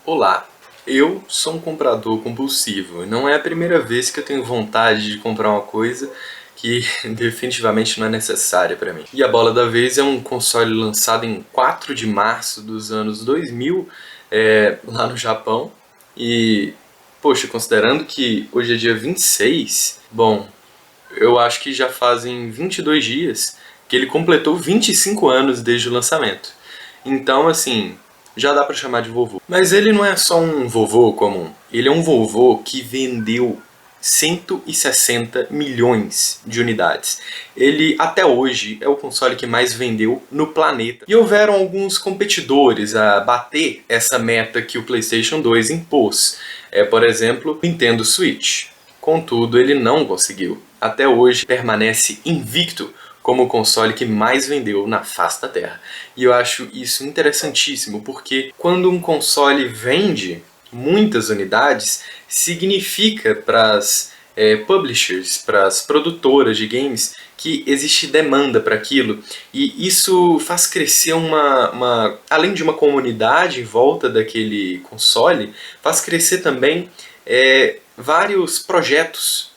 Olá, eu sou um comprador compulsivo e não é a primeira vez que eu tenho vontade de comprar uma coisa que definitivamente não é necessária para mim. E a bola da vez é um console lançado em 4 de março dos anos 2000, lá no Japão. E, poxa, considerando que hoje é dia 26, bom, eu acho que já fazem 22 dias que ele completou 25 anos desde o lançamento. Então, assim, já dá pra chamar de vovô. Mas ele não é só um vovô comum. Ele é um vovô que vendeu 160 milhões de unidades. Ele, até hoje, é o console que mais vendeu no planeta. E houveram alguns competidores a bater essa meta que o PlayStation 2 impôs. Por exemplo, o Nintendo Switch. Contudo, ele não conseguiu. Até hoje permanece invicto como o console que mais vendeu na face da Terra. E eu acho isso interessantíssimo, porque quando um console vende muitas unidades, significa para as publishers, para as produtoras de games, que existe demanda para aquilo. E isso faz crescer além de uma comunidade em volta daquele console, faz crescer também vários projetos,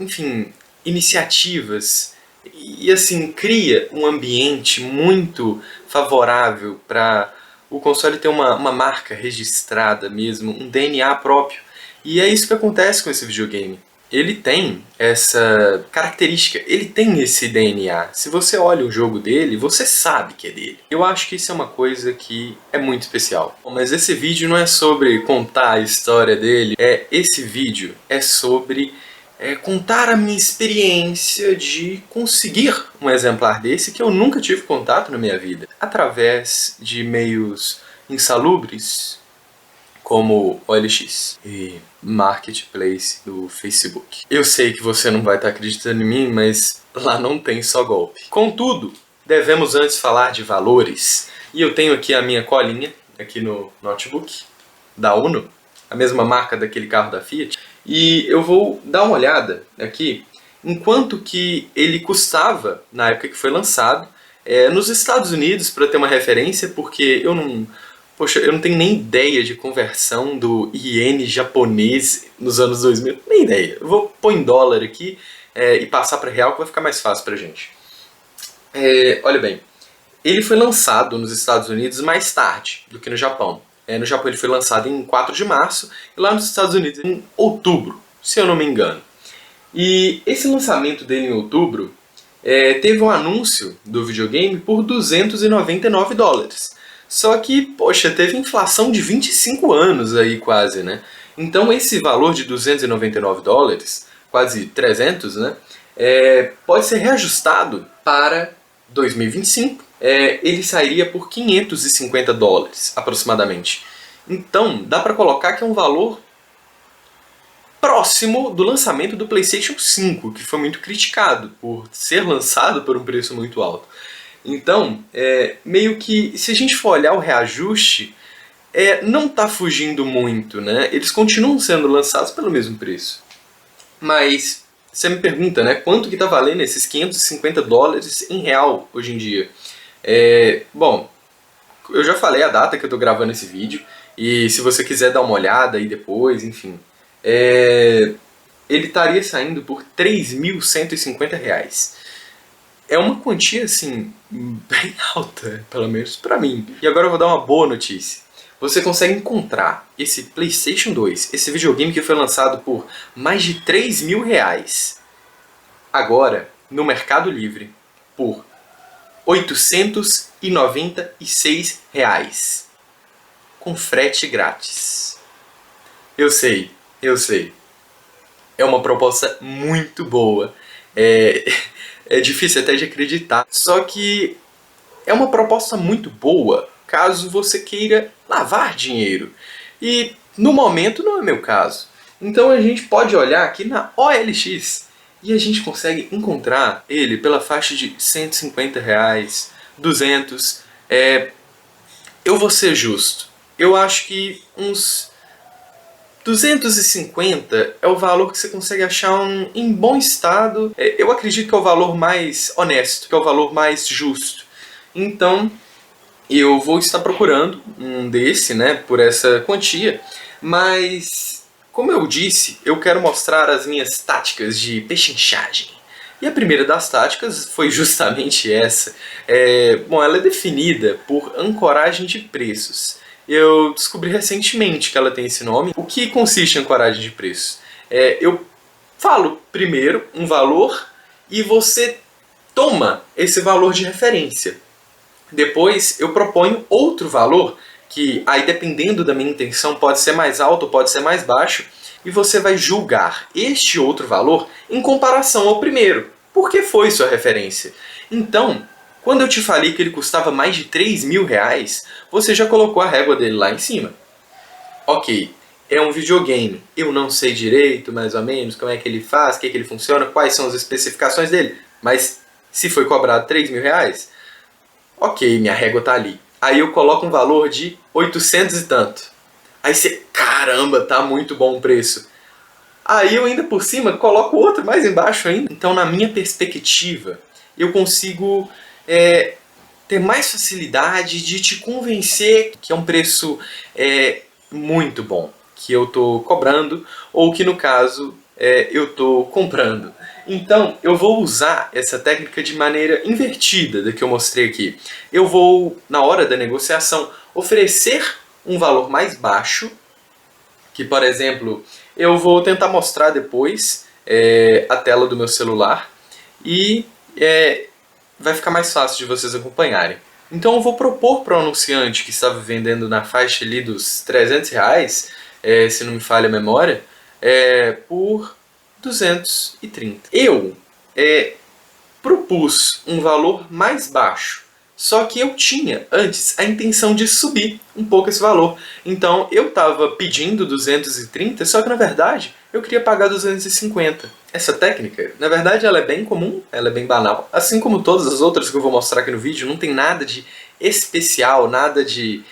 enfim, iniciativas. E assim, cria um ambiente muito favorável para o console ter uma marca registrada mesmo, um DNA próprio. E é isso que acontece com esse videogame. Ele tem essa característica, ele tem esse DNA. Se você olha o jogo dele, você sabe que é dele. Eu acho que isso é uma coisa que é muito especial. Mas esse vídeo não é sobre contar a história dele, esse vídeo é sobre contar a minha experiência de conseguir um exemplar desse que eu nunca tive contato na minha vida. Através de meios insalubres, como OLX e Marketplace do Facebook. Eu sei que você não vai estar acreditando em mim, mas lá não tem só golpe. Contudo, devemos antes falar de valores. E eu tenho aqui a minha colinha, aqui no notebook, da Uno, a mesma marca daquele carro da Fiat. E eu vou dar uma olhada aqui em quanto que ele custava na época que foi lançado nos Estados Unidos, para ter uma referência, porque eu não tenho nem ideia de conversão do iene japonês nos anos 2000, nem ideia. Eu vou pôr em dólar aqui e passar para real, que vai ficar mais fácil pra gente. Olha bem, ele foi lançado nos Estados Unidos mais tarde do que no Japão. No Japão ele foi lançado em 4 de março e lá nos Estados Unidos em outubro, se eu não me engano. E esse lançamento dele em outubro teve um anúncio do videogame por $299. Só que, poxa, teve inflação de 25 anos aí quase, né? Então esse valor de $299, quase 300, né? Pode ser reajustado para 2025. Ele sairia por $550 aproximadamente. Então dá para colocar que é um valor próximo do lançamento do PlayStation 5, que foi muito criticado por ser lançado por um preço muito alto. Então, meio que, se a gente for olhar o reajuste, não está fugindo muito, né? Eles continuam sendo lançados pelo mesmo preço. Mas você me pergunta, né? Quanto que está valendo esses $550 em real hoje em dia? Bom, eu já falei a data que eu estou gravando esse vídeo, e se você quiser dar uma olhada aí depois, enfim, ele estaria saindo por R$3.150. É uma quantia, assim, bem alta, pelo menos pra mim. E agora eu vou dar uma boa notícia. Você consegue encontrar esse PlayStation 2, esse videogame que foi lançado por mais de R$3.000, agora no Mercado Livre, por R$896, com frete grátis. Eu sei. É uma proposta muito boa. É difícil até de acreditar. Só que é uma proposta muito boa caso você queira lavar dinheiro. E no momento não é meu caso. Então a gente pode olhar aqui na OLX e a gente consegue encontrar ele pela faixa de R$150, 200. Eu vou ser justo. Eu acho que uns 250 é o valor que você consegue achar em bom estado. Eu acredito que é o valor mais honesto, que é o valor mais justo. Então, eu vou estar procurando um desse, né, por essa quantia, mas, como eu disse, eu quero mostrar as minhas táticas de pechinchagem. E a primeira das táticas foi justamente essa. Bom, ela é definida por ancoragem de preços. Eu descobri recentemente que ela tem esse nome. O que consiste em ancoragem de preços? Eu falo primeiro um valor e você toma esse valor de referência. Depois eu proponho outro valor, que aí dependendo da minha intenção pode ser mais alto ou pode ser mais baixo, e você vai julgar este outro valor em comparação ao primeiro, porque foi sua referência. Então, quando eu te falei que ele custava mais de 3.000 reais, você já colocou a régua dele lá em cima. Ok, é um videogame, eu não sei direito, mais ou menos, como é que ele faz, o que ele funciona, quais são as especificações dele, mas se foi cobrado 3.000 reais, ok, minha régua tá ali. Aí eu coloco um valor de 800 e tanto. Aí você, caramba, tá muito bom o preço. Aí eu ainda por cima coloco outro mais embaixo ainda. Então, na minha perspectiva, eu consigo ter mais facilidade de te convencer que é um preço muito bom, que eu tô cobrando, ou que no caso eu tô comprando. Então, eu vou usar essa técnica de maneira invertida da que eu mostrei aqui. Eu vou, na hora da negociação, oferecer um valor mais baixo, que, por exemplo, eu vou tentar mostrar depois a tela do meu celular e vai ficar mais fácil de vocês acompanharem. Então eu vou propor para o anunciante que estava vendendo na faixa ali dos 300 reais, se não me falha a memória, por 230. Eu propus um valor mais baixo, só que eu tinha antes a intenção de subir um pouco esse valor. Então eu estava pedindo 230, só que na verdade eu queria pagar 250. Essa técnica, na verdade, ela é bem comum, ela é bem banal. Assim como todas as outras que eu vou mostrar aqui no vídeo, não tem nada de especial, nada de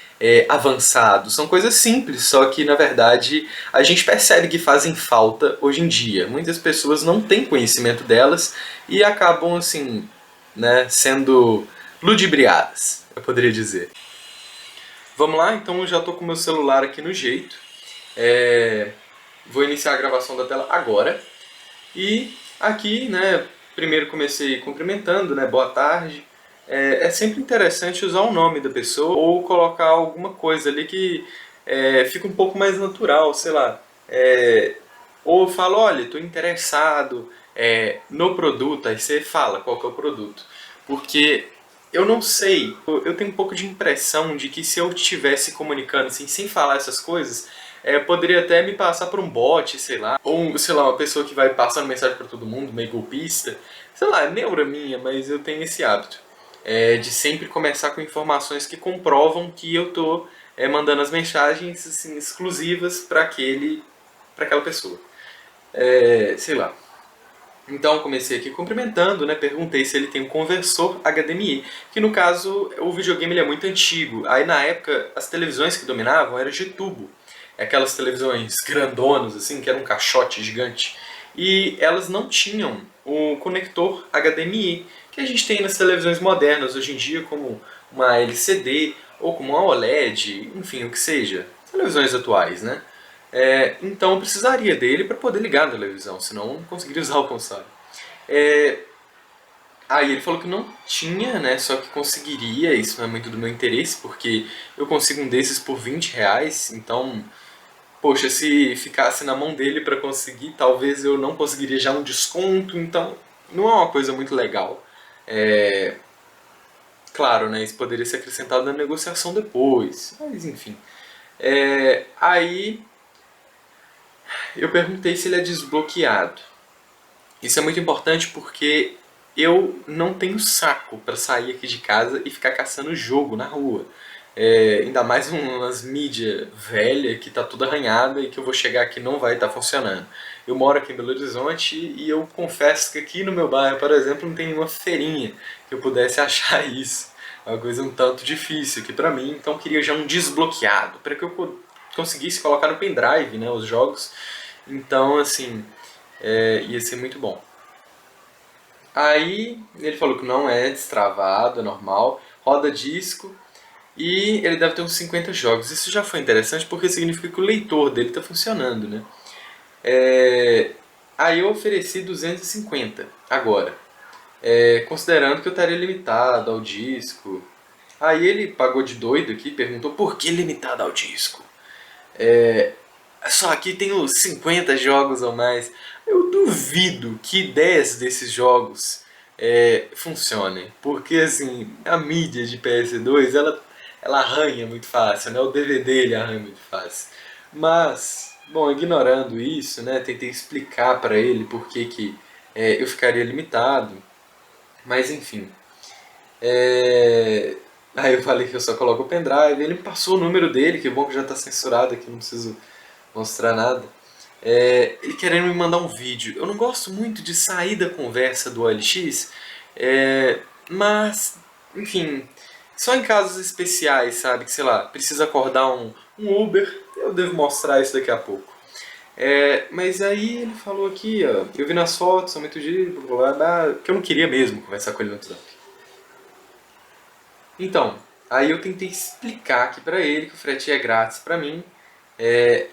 avançado. São coisas simples, só que na verdade a gente percebe que fazem falta hoje em dia. Muitas pessoas não têm conhecimento delas e acabam assim, né, sendo ludibriadas, eu poderia dizer. Vamos lá, então eu já estou com o meu celular aqui no jeito. Vou iniciar a gravação da tela agora. E aqui, né, primeiro comecei cumprimentando, né, boa tarde. É sempre interessante usar o nome da pessoa ou colocar alguma coisa ali que fica um pouco mais natural, sei lá. Ou eu falo, olha, estou interessado no produto, aí você fala qual que é o produto. Porque eu não sei, eu tenho um pouco de impressão de que se eu estivesse comunicando assim, sem falar essas coisas, poderia até me passar por um bot, sei lá, ou sei lá, uma pessoa que vai passando mensagem para todo mundo, meio golpista. Sei lá, é neura minha, mas eu tenho esse hábito de sempre começar com informações que comprovam que eu tô mandando as mensagens assim, exclusivas para aquela pessoa. Sei lá. Então comecei aqui cumprimentando, né? Perguntei se ele tem um conversor HDMI, que no caso o videogame ele é muito antigo. Aí na época as televisões que dominavam eram de tubo, aquelas televisões grandonas assim, que era um caixote gigante. E elas não tinham o conector HDMI que a gente tem nas televisões modernas hoje em dia, como uma LCD ou como uma OLED, enfim, o que seja. Televisões atuais, né? Então eu precisaria dele para poder ligar a televisão, senão eu não conseguiria usar o console. Aí ele falou que não tinha, né? Só que conseguiria, isso não é muito do meu interesse, porque eu consigo um desses por 20 reais, então, poxa, se ficasse na mão dele para conseguir, talvez eu não conseguiria já um desconto, então não é uma coisa muito legal. Claro, né? Isso poderia ser acrescentado na negociação depois, mas enfim. Aí eu perguntei se ele é desbloqueado. Isso é muito importante porque eu não tenho saco para sair aqui de casa e ficar caçando jogo na rua. Ainda mais umas mídia velha que tá toda arranhada e que eu vou chegar aqui e não vai estar funcionando. Eu moro aqui em Belo Horizonte e eu confesso que aqui no meu bairro, por exemplo, não tem nenhuma feirinha que eu pudesse achar isso. É uma coisa um tanto difícil aqui pra mim, então eu queria já um desbloqueado, para que eu conseguisse colocar no pendrive, né, os jogos. Então, assim, ia ser muito bom. Aí ele falou que não é destravado, é normal, roda disco. E ele deve ter uns 50 jogos. Isso já foi interessante porque significa que o leitor dele está funcionando, né? É, Aí eu ofereci 250 agora, considerando que eu estaria limitado ao disco. Aí ele pagou de doido aqui e perguntou por que limitado ao disco. Só aqui tem os 50 jogos ou mais. Eu duvido que 10 desses jogos funcionem. Porque assim, a mídia de PS2 ela arranha muito fácil, né? O DVD ele arranha muito fácil. Mas, bom, ignorando isso, né? Tentei explicar para ele por que eu ficaria limitado. Mas enfim. Aí eu falei que eu só coloco o pendrive. Ele me passou o número dele, que bom que já está censurado aqui, não preciso mostrar nada. Ele querendo me mandar um vídeo. Eu não gosto muito de sair da conversa do OLX, mas, enfim, só em casos especiais, sabe? Que, sei lá, precisa acordar um Uber, eu devo mostrar isso daqui a pouco. Mas aí ele falou aqui, ó, eu vi nas fotos, são muito giros, blá blá blá, que eu não queria mesmo conversar com ele no WhatsApp. Então, aí eu tentei explicar aqui pra ele que o frete é grátis pra mim.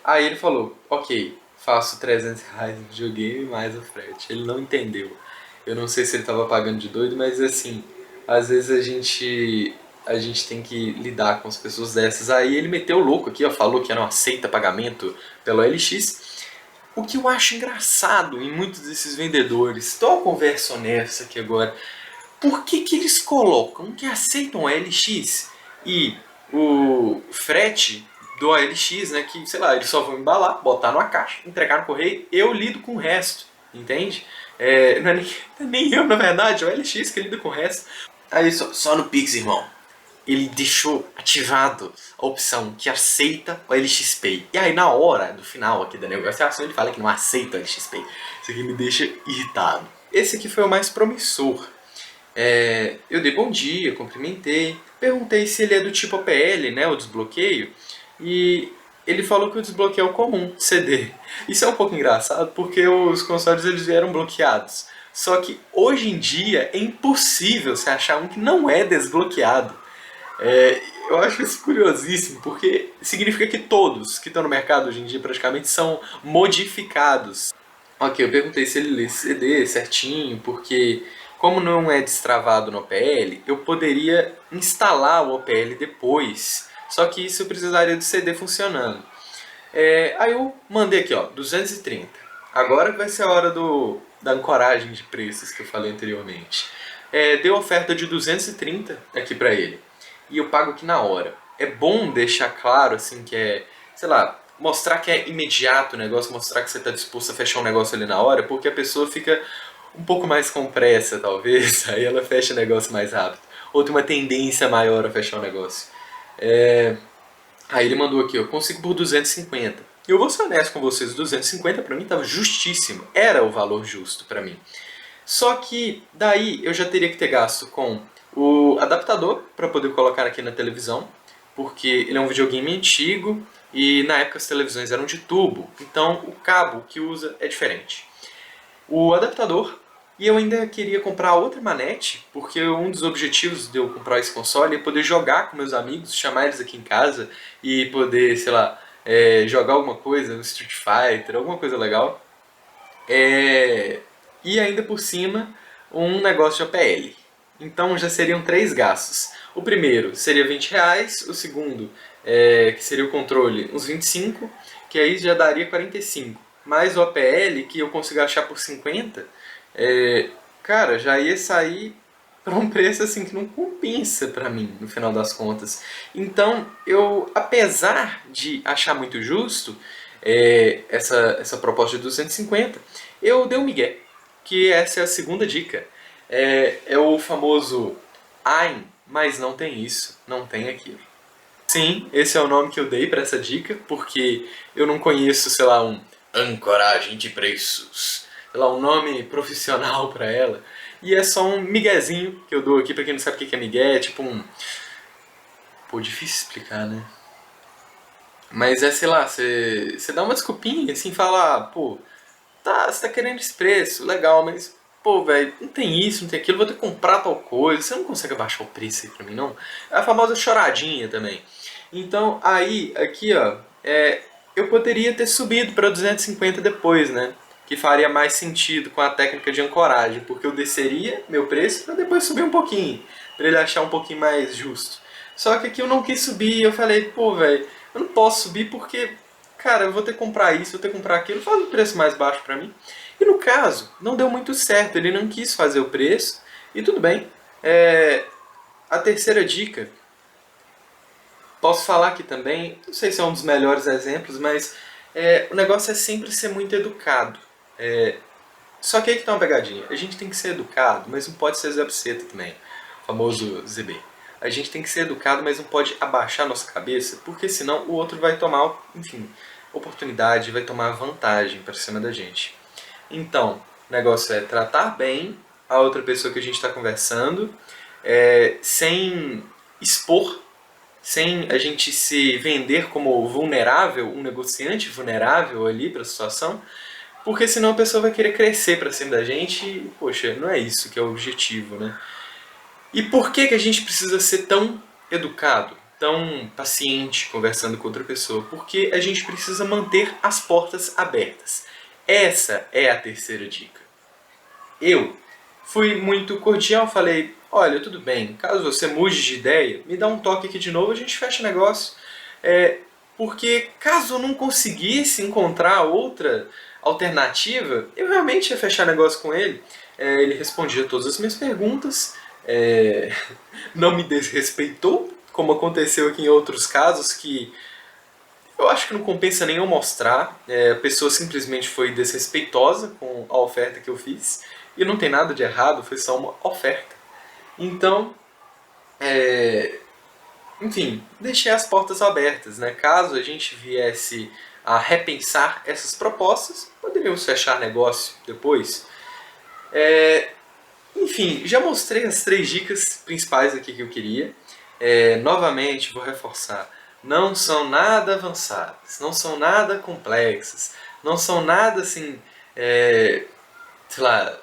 Aí ele falou, ok, faço R$ 300 no videogame mais o frete. Ele não entendeu. Eu não sei se ele tava pagando de doido, mas assim, às vezes a gente tem que lidar com as pessoas dessas. Aí ele meteu o louco aqui, ó, falou que não aceita pagamento pelo LX. O que eu acho engraçado em muitos desses vendedores, tô a conversa honesta aqui agora, por que eles colocam que aceitam a LX e o frete do ALX, né, que, sei lá, eles só vão embalar, botar numa caixa, entregar no correio, eu lido com o resto, entende? Não é nem eu, na verdade, é o LX que lida com o resto. Aí só no Pix, irmão, ele deixou ativado a opção que aceita o LX Pay. E aí na hora do final aqui da negociação ele fala que não aceita o LX Pay. Isso aqui me deixa irritado. Esse aqui foi o mais promissor. Eu dei bom dia, cumprimentei, perguntei se ele é do tipo APL, né, o desbloqueio, e ele falou que o desbloqueio é o comum, CD. Isso é um pouco engraçado porque os consoles eles vieram bloqueados. Só que hoje em dia é impossível você achar um que não é desbloqueado. Eu acho isso curiosíssimo, porque significa que todos que estão no mercado hoje em dia praticamente são modificados. Ok, eu perguntei se ele lê CD certinho, porque como não é destravado no OPL, eu poderia instalar o OPL depois. Só que isso eu precisaria do CD funcionando. Aí eu mandei aqui, ó, 230. Agora vai ser a hora da ancoragem de preços que eu falei anteriormente. Deu oferta de 230 aqui pra ele. E eu pago aqui na hora. É bom deixar claro, assim, que sei lá, mostrar que é imediato o negócio, mostrar que você está disposto a fechar um negócio ali na hora, porque a pessoa fica um pouco mais com pressa, talvez, aí ela fecha o negócio mais rápido. Ou tem uma tendência maior a fechar o negócio. Aí ele mandou aqui, eu consigo por 250. Eu vou ser honesto com vocês, 250 pra mim estava justíssimo. Era o valor justo pra mim. Só que daí eu já teria que ter gasto com o adaptador para poder colocar aqui na televisão, porque ele é um videogame antigo e na época as televisões eram de tubo, então o cabo que usa é diferente. O adaptador, e eu ainda queria comprar outra manete, porque um dos objetivos de eu comprar esse console é poder jogar com meus amigos, chamar eles aqui em casa e poder, sei lá, jogar alguma coisa, no Street Fighter, alguma coisa legal. E ainda por cima, um negócio de APL. Então já seriam três gastos. O primeiro seria R$ 20, o segundo, que seria o controle, uns 25, que aí já daria 45. Mais o APL, que eu consigo achar por 50, cara, já ia sair para um preço assim que não compensa para mim, no final das contas. Então, eu, apesar de achar muito justo essa proposta de 250, eu dei um migué, que essa é a segunda dica. É o famoso Ein, mas não tem isso, não tem aquilo. Sim, esse é o nome que eu dei para essa dica, porque eu não conheço, sei lá, um ancoragem de preços, sei lá, um nome profissional para ela. E é só um miguezinho que eu dou aqui, pra quem não sabe o que é migué, é tipo um... Pô, difícil explicar, né? Mas sei lá, você dá uma desculpinha, assim, fala, pô, tá, você tá querendo esse preço, legal, mas pô, velho, não tem isso, não tem aquilo, vou ter que comprar tal coisa, você não consegue abaixar o preço aí pra mim, não? É a famosa choradinha também. Então, aí, aqui, ó, eu poderia ter subido para 250 depois, né? Que faria mais sentido com a técnica de ancoragem, porque eu desceria meu preço para depois subir um pouquinho, para ele achar um pouquinho mais justo. Só que aqui eu não quis subir, eu falei, pô, velho, eu não posso subir porque, cara, eu vou ter que comprar isso, vou ter que comprar aquilo, faz um preço mais baixo para mim. E no caso, não deu muito certo, ele não quis fazer o preço, e tudo bem. A terceira dica, posso falar aqui também, não sei se é um dos melhores exemplos, mas o negócio é sempre ser muito educado. Só que aí que tá uma pegadinha. A gente tem que ser educado, mas não pode ser Zé Buceta também. O famoso ZB. A gente tem que ser educado, mas não pode abaixar nossa cabeça, porque senão o outro vai tomar, enfim, oportunidade, vai tomar vantagem para cima da gente. Então, o negócio é tratar bem a outra pessoa que a gente está conversando, sem expor, sem a gente se vender como vulnerável, um negociante vulnerável ali para a situação, porque senão a pessoa vai querer crescer para cima da gente e, poxa, não é isso que é o objetivo, né? E por que que a gente precisa ser tão educado, tão paciente conversando com outra pessoa? Porque a gente precisa manter as portas abertas. Essa é a terceira dica. Eu fui muito cordial, falei, olha, tudo bem, caso você mude de ideia, me dá um toque aqui de novo, a gente fecha o negócio. Porque caso eu não conseguisse encontrar outra alternativa, eu realmente ia fechar negócio com ele. Ele respondia todas as minhas perguntas, não me desrespeitou, como aconteceu aqui em outros casos, que eu acho que não compensa nem eu mostrar. A pessoa simplesmente foi desrespeitosa com a oferta que eu fiz. E não tem nada de errado, foi só uma oferta. Então, enfim, deixei as portas abertas, né? Caso a gente viesse a repensar essas propostas, poderíamos fechar negócio depois. Enfim, já mostrei as 3 dicas principais aqui que eu queria. Novamente, vou reforçar. Não são nada avançadas, não são nada complexas, não são nada assim, sei lá,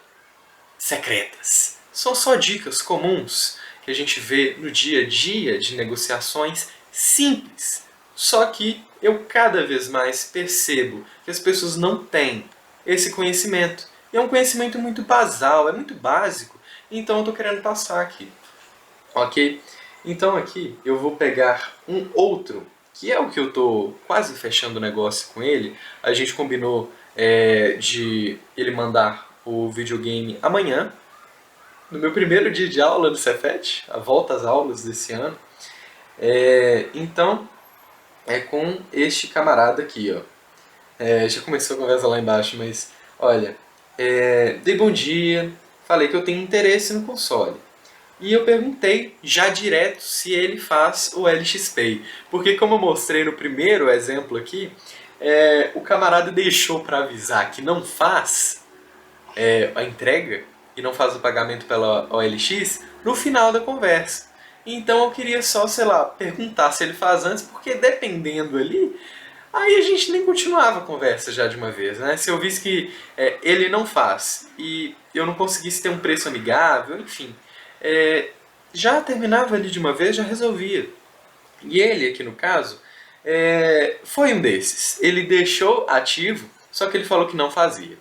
secretas. São só dicas comuns que a gente vê no dia a dia de negociações simples. Só que eu cada vez mais percebo que as pessoas não têm esse conhecimento. E é um conhecimento muito basal, é muito básico. Então eu estou querendo passar aqui. Ok? Então aqui eu vou pegar um outro, que é o que eu estou quase fechando o negócio com ele. A gente combinou de ele mandar o videogame amanhã, no meu primeiro dia de aula do Cefet, a volta às aulas desse ano. Então, é com este camarada aqui, ó. Já começou a conversa lá embaixo, mas olha, dei bom dia, falei que eu tenho interesse no console. E eu perguntei já direto se ele faz o LXPay. Porque como eu mostrei no primeiro exemplo aqui, o camarada deixou para avisar que não faz a entrega e não faz o pagamento pela OLX no final da conversa. Então eu queria só, sei lá, perguntar se ele faz antes, porque dependendo ali, aí a gente nem continuava a conversa já de uma vez, né? Se eu visse que ele não faz e eu não conseguisse ter um preço amigável, enfim, já terminava ali de uma vez, já resolvia. E ele, aqui no caso, foi um desses. Ele deixou ativo, só que ele falou que não fazia.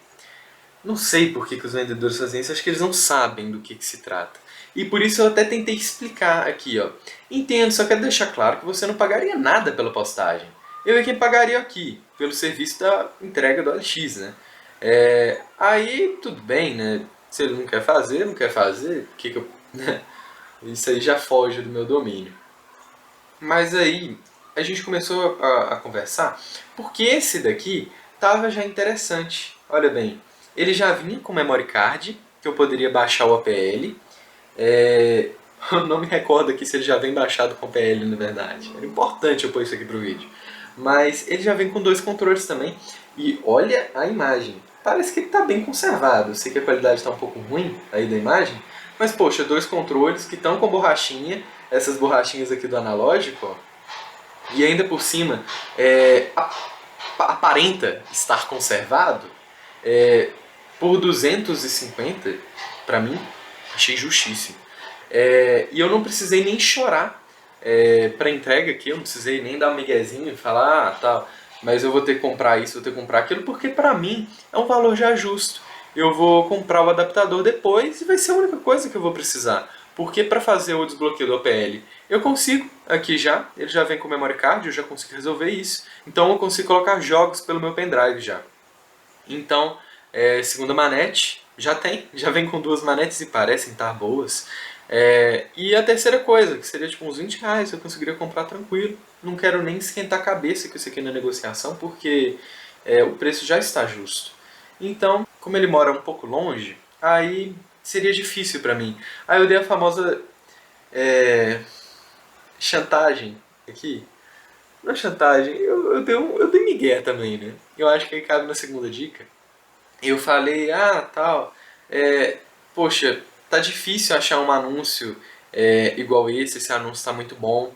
Não sei por que os vendedores fazem isso, acho que eles não sabem do que se trata. E por isso eu até tentei explicar aqui, ó. Entendo, só quero deixar claro que você não pagaria nada pela postagem. Eu é quem pagaria aqui, pelo serviço da entrega do LX, né? Aí, tudo bem, né? Se ele não quer fazer, não quer fazer, o que eu... Isso aí já foge do meu domínio. Mas aí, a gente começou a conversar, porque esse daqui tava já interessante. Olha bem, ele já vinha com memory card, que eu poderia baixar o APL. Eu não me recordo aqui se ele já vem baixado com PL, na verdade. Era importante eu pôr isso aqui pro vídeo. Mas ele já vem com 2 controles também. E olha a imagem. Parece que ele está bem conservado. Eu sei que a qualidade está um pouco ruim aí da imagem. Mas poxa, 2 controles que estão com borrachinha. Essas borrachinhas aqui do analógico, ó. E ainda por cima, aparenta estar conservado. por 250, pra mim, achei justíssimo. E eu não precisei nem chorar pra entrega aqui, eu não precisei nem dar um miguezinho e falar, tá, mas eu vou ter que comprar isso, vou ter que comprar aquilo, porque pra mim é um valor já justo. Eu vou comprar o adaptador depois e vai ser a única coisa que eu vou precisar. Porque para fazer o desbloqueio do OPL eu consigo aqui já, ele já vem com memory card, eu já consigo resolver isso. Então eu consigo colocar jogos pelo meu pendrive já. Então, segunda manete, já vem com duas manetes e parecem estar boas. E a terceira coisa, que seria tipo uns 20 reais, eu conseguiria comprar tranquilo. Não quero nem esquentar a cabeça com isso aqui na negociação, porque o preço já está justo. Então, como ele mora um pouco longe, aí seria difícil pra mim. Aí eu dei a famosa é, chantagem aqui. Não é chantagem, eu dei migué também, né? Eu acho que aí cabe na segunda dica. Eu falei, tal, poxa, tá difícil achar um anúncio igual esse anúncio tá muito bom,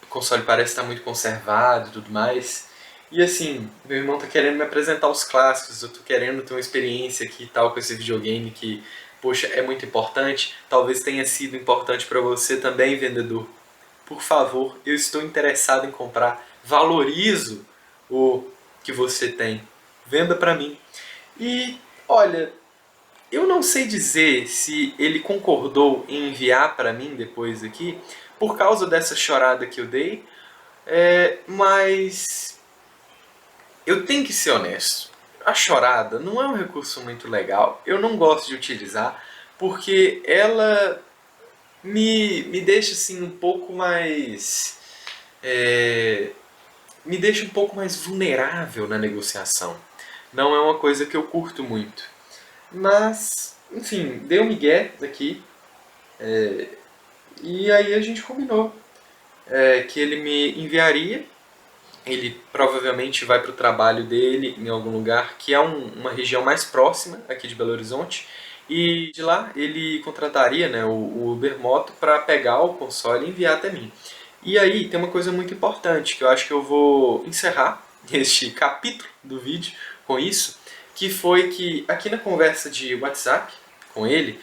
o console parece estar muito conservado e tudo mais. E assim, meu irmão tá querendo me apresentar os clássicos, eu tô querendo ter uma experiência aqui e tal com esse videogame que, poxa, é muito importante. Talvez tenha sido importante para você também, vendedor. Por favor, eu estou interessado em comprar. Valorizo o que você tem. Venda para mim. E olha, eu não sei dizer se ele concordou em enviar para mim depois aqui, por causa dessa chorada que eu dei, mas eu tenho que ser honesto. A chorada não é um recurso muito legal. Eu não gosto de utilizar porque ela me deixa assim um pouco mais. é, Me deixa um pouco mais vulnerável na negociação. Não é uma coisa que eu curto muito. Mas, enfim, deu um migué aqui. E aí a gente combinou que ele me enviaria. Ele provavelmente vai para o trabalho dele em algum lugar que é uma região mais próxima aqui de Belo Horizonte. E de lá ele contrataria, né, o Uber Moto para pegar o console e enviar até mim. E aí tem uma coisa muito importante que eu acho que eu vou encerrar este capítulo do vídeo com isso, que foi que aqui na conversa de WhatsApp com ele,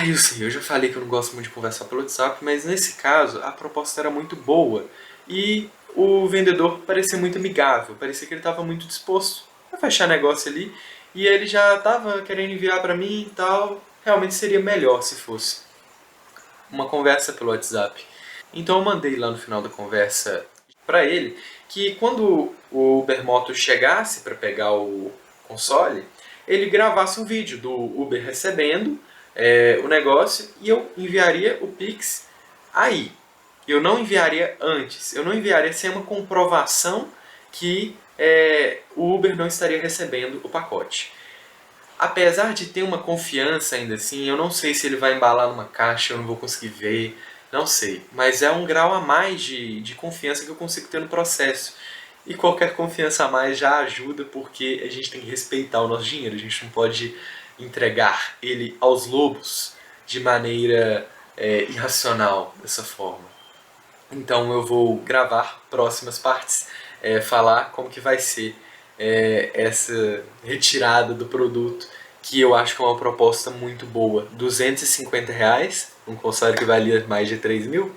eu sei, eu já falei que eu não gosto muito de conversar pelo WhatsApp, mas nesse caso a proposta era muito boa e o vendedor parecia muito amigável, parecia que ele estava muito disposto a fechar negócio ali e ele já estava querendo enviar para mim e tal. Realmente seria melhor se fosse uma conversa pelo WhatsApp. Então eu mandei lá no final da conversa para ele que quando o Ubermoto chegasse para pegar o console, ele gravasse um vídeo do Uber recebendo o negócio e eu enviaria o Pix aí. Eu não enviaria antes, eu não enviaria sem uma comprovação que o Uber não estaria recebendo o pacote. Apesar de ter uma confiança ainda assim, eu não sei se ele vai embalar numa caixa, eu não vou conseguir ver, não sei. Mas é um grau a mais de confiança que eu consigo ter no processo. E qualquer confiança a mais já ajuda porque a gente tem que respeitar o nosso dinheiro, a gente não pode entregar ele aos lobos de maneira irracional, dessa forma. Então eu vou gravar próximas partes, falar como que vai ser essa retirada do produto, que eu acho que é uma proposta muito boa. R$ 250, um console que valia mais de 3 mil,